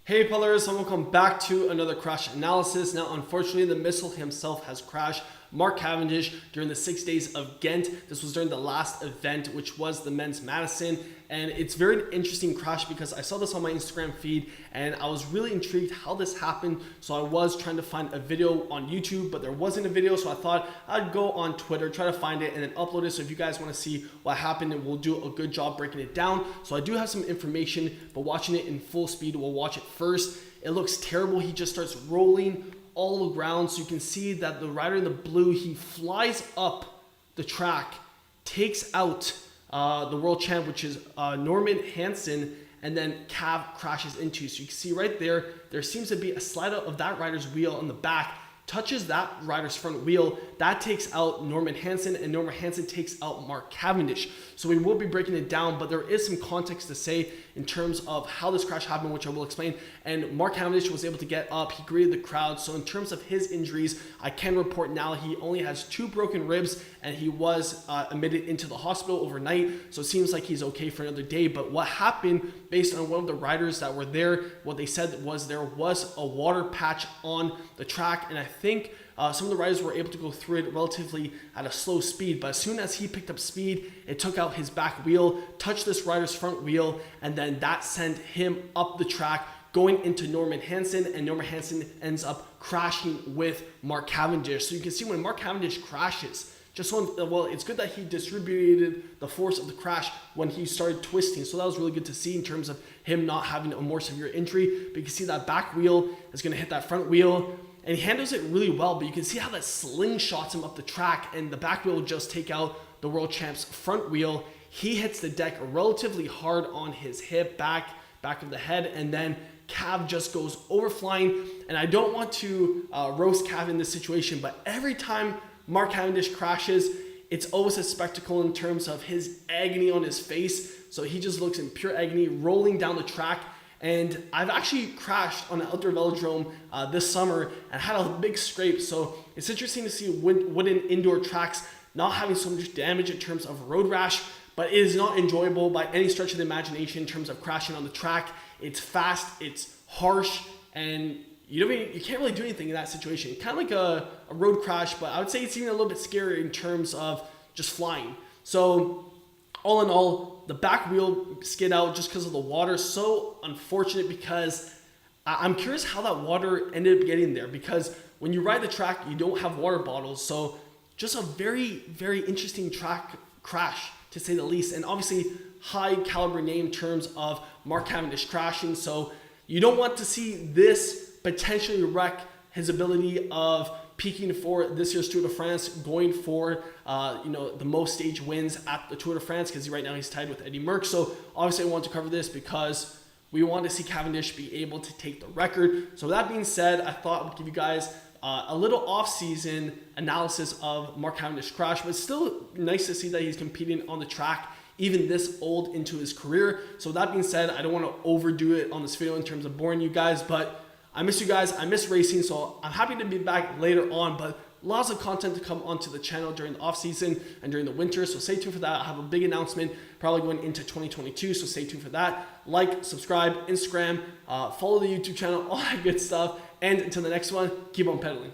Hey Pullers, and welcome back to another crash analysis. Now, unfortunately, the missile himself has crashed. Mark Cavendish during the 6 days of Ghent. This was during the last event, which was the men's Madison. And it's very interesting crash because I saw this on my Instagram feed and I was really intrigued how this happened. So I was trying to find a video on YouTube, but there wasn't a video. So I thought I'd go on Twitter, try to find it and then upload it. So if you guys want to see what happened, and we'll do a good job breaking it down. So I do have some information, but watching it in full speed, we'll watch it first. It looks terrible. He just starts rolling all around. So you can see that the rider in the blue, he flies up the track, takes out the world champ, which is Norman Hansen, and then Cav crashes into. So you can see right there, there seems to be a slide out of that rider's wheel on the back, touches that rider's front wheel. That takes out Norman Hansen, and Norman Hansen takes out Mark Cavendish. So we will be breaking it down, but there is some context to say in terms of how this crash happened, which I will explain. And Mark Cavendish was able to get up. He greeted the crowd. So in terms of his injuries, I can report now he only has 2 broken ribs, and he was admitted into the hospital overnight. So it seems like he's okay for another day. But what happened, based on one of the riders that were there, what they said was there was a water patch on the track, and I think some of the riders were able to go through it relatively at a slow speed, but as soon as he picked up speed, it took out his back wheel, touched this rider's front wheel, and then that sent him up the track, going into Norman Hansen, and Norman Hansen ends up crashing with Mark Cavendish. So you can see when Mark Cavendish crashes, it's good that he distributed the force of the crash when he started twisting. So that was really good to see in terms of him not having a more severe injury. But you can see that back wheel is going to hit that front wheel, and he handles it really well. But you can see how that slingshots him up the track, and the back wheel will just take out the world champ's front wheel. He hits the deck relatively hard on his hip, back of the head, and then Cav just goes over flying. And I don't want to roast Cav in this situation, but every time Mark Cavendish crashes, it's always a spectacle in terms of his agony on his face. So he just looks in pure agony, rolling down the track. And I've actually crashed on an outdoor velodrome this summer and had a big scrape. So it's interesting to see wooden indoor tracks not having so much damage in terms of road rash, but it is not enjoyable by any stretch of the imagination in terms of crashing on the track. It's fast, it's harsh, and you can't really do anything in that situation. Kind of like a road crash, but I would say it's even a little bit scarier in terms of just flying. So all in all, the back wheel skid out just because of the water. So unfortunate, because I'm curious how that water ended up getting there, because when you ride the track, you don't have water bottles. So just a very, very interesting track crash, to say the least. And obviously high caliber name in terms of Mark Cavendish crashing. So you don't want to see this potentially wreck his ability of peaking for this year's Tour de France, going for the most stage wins at the Tour de France, because right now he's tied with Eddie Merckx. So obviously I want to cover this because we want to see Cavendish be able to take the record. So with that being said, I thought I would give you guys a little off-season analysis of Mark Cavendish crash, but it's still nice to see that he's competing on the track even this old into his career. So with that being said, I don't want to overdo it on this video in terms of boring you guys, but I miss you guys. I miss racing, so I'm happy to be back later on, but lots of content to come onto the channel during the off season and during the winter. So stay tuned for that. I have a big announcement probably going into 2022. So stay tuned for that. Like, subscribe, Instagram, follow the YouTube channel, all that good stuff. And until the next one, keep on pedaling.